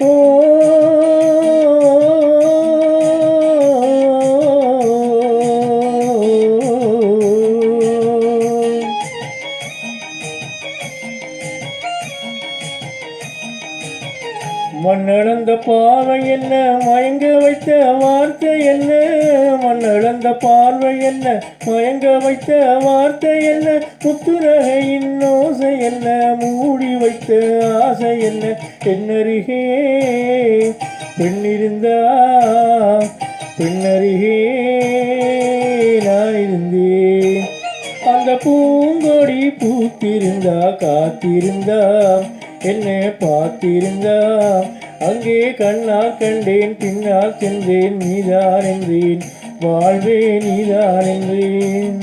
ஓ மண்ணளந்த பார்வை என்ன, மயங்க வைத்த வார்த்தை என்ன, மண்ணளந்த பார்வை என்ன, மயங்க வைத்த வார்த்தை என்ன, முத்துநகையின் ஓசை என்ன, மூடி வைத்த ஆசை என்ன, பெண்ணருகே பெண்ணிருந்தா பெண்ணருகே நான் இருந்தேன், அந்த பூங்கொடி பூத்திருந்தா காத்திருந்தா என்னை பார்த்திருந்தா, அங்கே கண்ணால் கண்டேன் பின்னால் சென்றேன், நீதான் என்றேன் வாழ்வே நீதான் என்றேன்.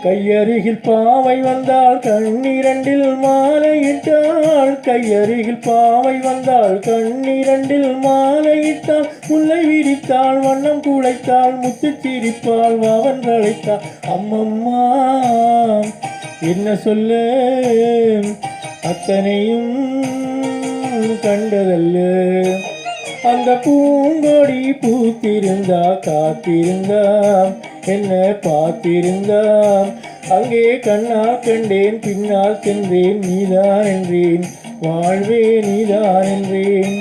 கையருகில் பாவை வந்தால் கண்ணீரண்டில் மாலையிட்டாள், கையருகில் பாவை வந்தால் கண்ணீரண்டில் மாலையிட்டாள், முல்லை விரித்தாள் வண்ணம் குழைத்தாள், முத்து சிரிப்பாள் அவன் களைத்தாள். அம்மம்மா என்ன சொல்ல அத்தனையும் கண்டதல்ல, அந்த பூங்கொடி பூத்திருந்தா காத்திருந்தா என்னை பார்த்திருந்தா, அங்கே கண்ணால் கண்டேன் பின்னால் சென்றேன், நீதான் என்றேன் வாழ்வே நீதான் என்றேன்.